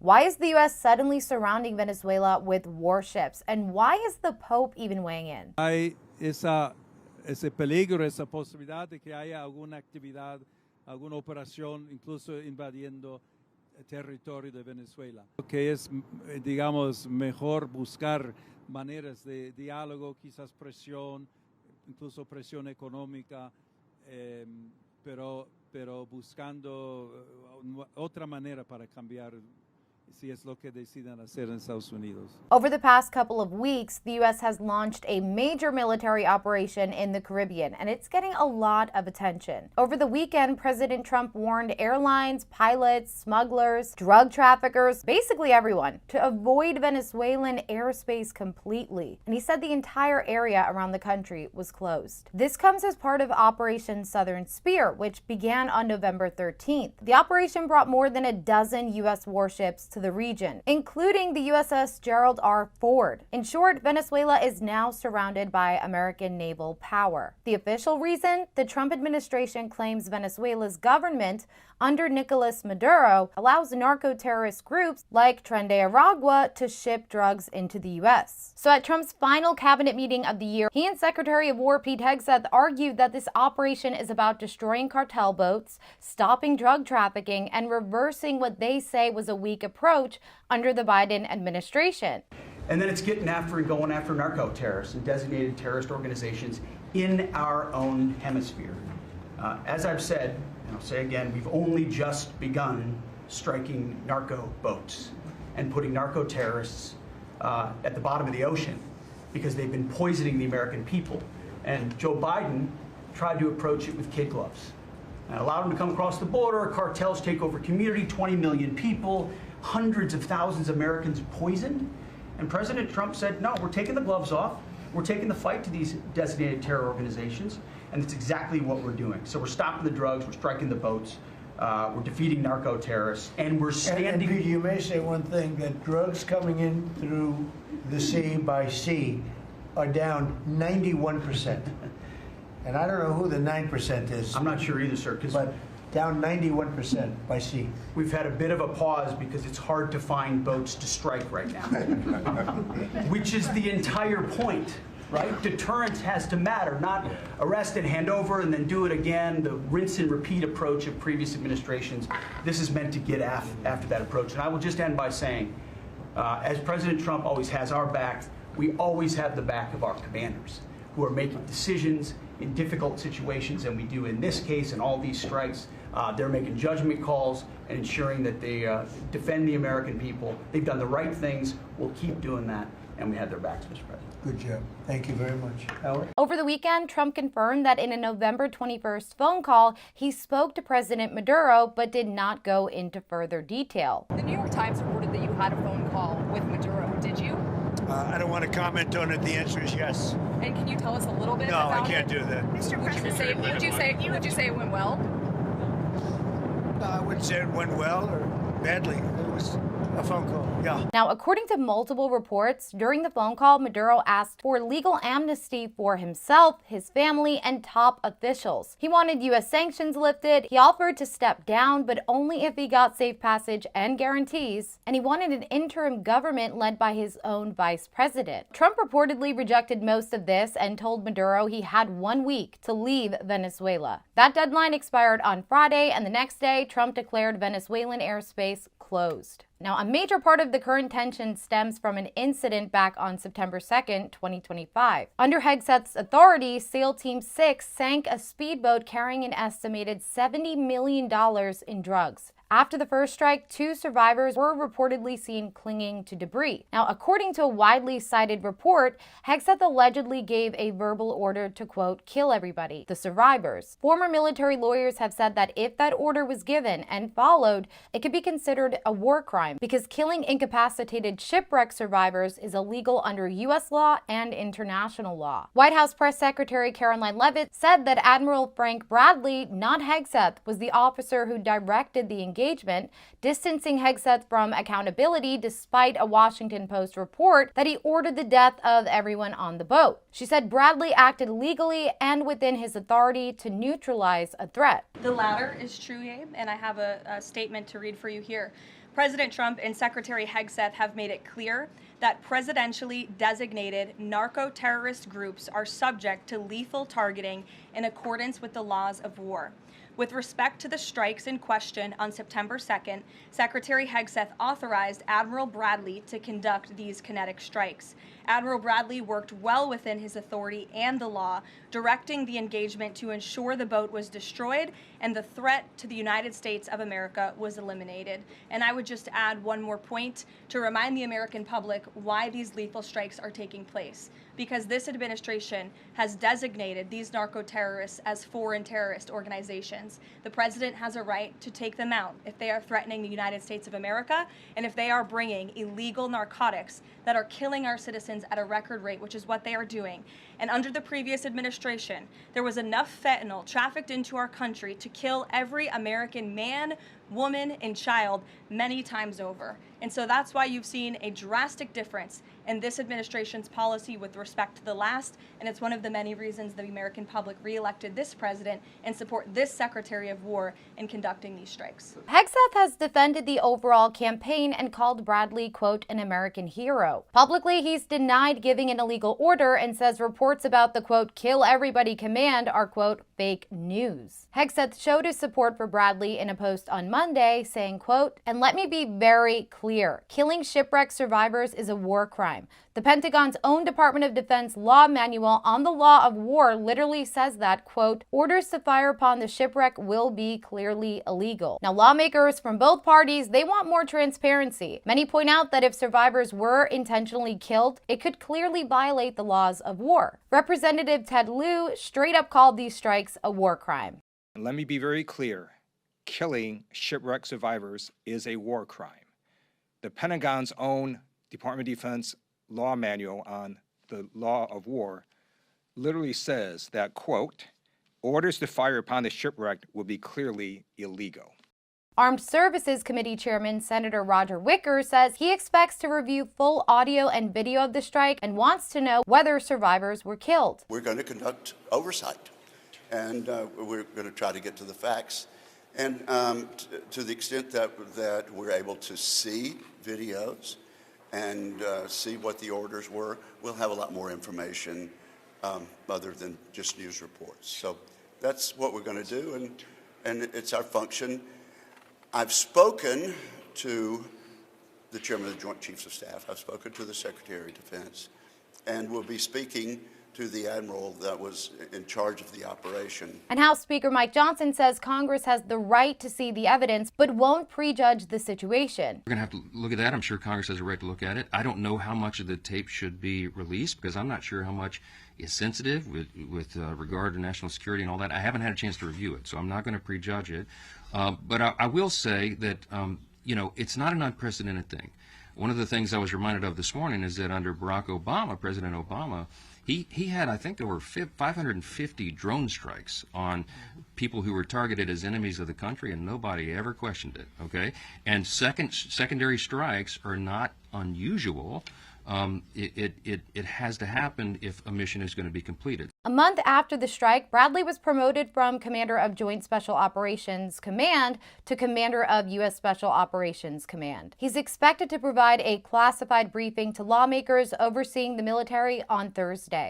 Why is the U.S. suddenly surrounding Venezuela with warships? And why is the Pope even weighing in? Hay ese peligro, esa posibilidad de que haya alguna actividad, alguna operación, incluso invadiendo el territorio de Venezuela. Que es, digamos, mejor buscar maneras de diálogo, quizás presión, incluso presión económica, pero buscando otra manera para cambiar si es lo que deciden hacer en Estados Unidos. Over the past couple of weeks, the U.S. has launched a major military operation in the Caribbean, and it's getting a lot of attention. Over the weekend, President Trump warned airlines, pilots, smugglers, drug traffickers, basically everyone, to avoid Venezuelan airspace completely. And he said the entire area around the country was closed. This comes as part of Operation Southern Spear, which began on November 13th. The operation brought more than a dozen U.S. warships to the region, including the USS Gerald R. Ford. In short, Venezuela is now surrounded by American naval power. The official reason? The Trump administration claims Venezuela's government under Nicolás Maduro allows narco-terrorist groups like Tren de Aragua to ship drugs into the U.S. So at Trump's final cabinet meeting of the year, he and Secretary of War Pete Hegseth argued that this operation is about destroying cartel boats, stopping drug trafficking, and reversing what they say was a weak approach under the Biden administration. And then it's getting after and going after narco-terrorists and designated terrorist organizations in our own hemisphere. As I've said, and I'll say again, we've only just begun striking narco boats and putting narco-terrorists at the bottom of the ocean because they've been poisoning the American people. And Joe Biden tried to approach it with kid gloves. And allowed them to come across the border, cartels take over community, 20 million people, hundreds of thousands of Americans poisoned. And President Trump said, no, we're taking the gloves off. We're taking the fight to these designated terror organizations, and it's exactly what we're doing. So we're stopping the drugs, we're striking the boats, we're defeating narco-terrorists, and we're standing... And Pete, you may say one thing, that drugs coming in through the sea by sea are down 91%. And I don't know who the 9% is. I'm not sure either, sir, because... But down 91% by sea. We've had a bit of a pause because it's hard to find boats to strike right now. Which is the entire point, right? Deterrence has to matter, not arrest and hand over and then do it again, the rinse and repeat approach of previous administrations. This is meant to get after that approach. And I will just end by saying, as President Trump always has our back, we always have the back of our commanders who are making decisions in difficult situations, and we do in this case and all these strikes. They're making judgment calls and ensuring that they defend the American people. They've done the right things. We'll keep doing that, and we have their backs, Mr. President. Good job. Thank you very much. Howard? Over the weekend, Trump confirmed that in a November 21st phone call, he spoke to President Maduro, but did not go into further detail. The New York Times reported that you had a phone call with Maduro. Did you? I don't want to comment on it. The answer is yes. And can you tell us a little bit No, about I can't it? do that. Mr. President, would you say it went well? I wouldn't say it went well or badly. It was a phone call, yeah. Now, according to multiple reports, during the phone call, Maduro asked for legal amnesty for himself, his family, and top officials. He wanted U.S. sanctions lifted. He offered to step down, but only if he got safe passage and guarantees. And he wanted an interim government led by his own vice president. Trump reportedly rejected most of this and told Maduro he had 1 week to leave Venezuela. That deadline expired on Friday, and the next day, Trump declared Venezuelan airspace closed. Now, a major part of the current tension stems from an incident back on September 2nd, 2025. Under Hegseth's authority, SEAL Team 6 sank a speedboat carrying an estimated $70 million in drugs. After the first strike, 2 survivors were reportedly seen clinging to debris. Now, according to a widely cited report, Hegseth allegedly gave a verbal order to, quote, kill everybody, the survivors. Former military lawyers have said that if that order was given and followed, it could be considered a war crime because killing incapacitated shipwreck survivors is illegal under U.S. law and international law. White House Press Secretary Caroline Leavitt said that Admiral Frank Bradley, not Hegseth, was the officer who directed the engagement, distancing Hegseth from accountability despite a Washington Post report that he ordered the death of everyone on the boat. She said Bradley acted legally and within his authority to neutralize a threat. The latter is true, Abe, and I have a statement to read for you here. President Trump and Secretary Hegseth have made it clear that presidentially designated narco-terrorist groups are subject to lethal targeting in accordance with the laws of war. With respect to the strikes in question on September 2nd, Secretary Hegseth authorized Admiral Bradley to conduct these kinetic strikes. Admiral Bradley worked well within his authority and the law, directing the engagement to ensure the boat was destroyed and the threat to the United States of America was eliminated. And I would just add one more point to remind the American public why these lethal strikes are taking place. Because this administration has designated these narco-terrorists as foreign terrorist organizations. The president has a right to take them out if they are threatening the United States of America and if they are bringing illegal narcotics that are killing our citizens at a record rate, which is what they are doing. And under the previous administration, there was enough fentanyl trafficked into our country to kill every American man, woman, and child many times over. And so that's why you've seen a drastic difference in this administration's policy with respect to the last, and it's one of the many reasons the American public reelected this president and support this Secretary of War in conducting these strikes. Hegseth has defended the overall campaign and called Bradley, quote, an American hero. Publicly, he's denied giving an illegal order and says reports about the, quote, kill everybody command are, quote, fake news. Hegseth showed his support for Bradley in a post on Monday, saying, quote, and let me be very clear, killing shipwreck survivors is a war crime. The Pentagon's own Department of Defense law manual on the law of war literally says that, quote, orders to fire upon the shipwreck will be clearly illegal. Now, lawmakers from both parties, they want more transparency. Many point out that if survivors were intentionally killed, it could clearly violate the laws of war. Representative Ted Lieu straight up called these strikes a war crime. Let me be very clear. Killing shipwreck survivors is a war crime. The Pentagon's own Department of Defense law manual on the law of war literally says that, quote, orders to fire upon the shipwreck will be clearly illegal. Armed Services Committee Chairman Senator Roger Wicker says he expects to review full audio and video of the strike and wants to know whether survivors were killed. We're going to conduct oversight, and we're going to try to get to the facts. And to the extent that we're able to see videos and see what the orders were, we'll have a lot more information other than just news reports. So that's what we're going to do, and it's our function. I've spoken to the Chairman of the Joint Chiefs of Staff. I've spoken to the Secretary of Defense, and we'll be speaking to the admiral that was in charge of the operation. And House Speaker Mike Johnson says Congress has the right to see the evidence, but won't prejudge the situation. We're going to have to look at that. I'm sure Congress has a right to look at it. I don't know how much of the tape should be released because I'm not sure how much is sensitive with regard to national security and all that. I haven't had a chance to review it, so I'm not going to prejudge it. But I will say that, you know, it's not an unprecedented thing. One of the things I was reminded of this morning is that under Barack Obama, President Obama, he had, I think, over 550 drone strikes on people who were targeted as enemies of the country, and nobody ever questioned it, okay? And secondary strikes are not unusual. It has to happen if a mission is going to be completed. A month after the strike, Bradley was promoted from Commander of Joint Special Operations Command to Commander of U.S. Special Operations Command. He's expected to provide a classified briefing to lawmakers overseeing the military on Thursday.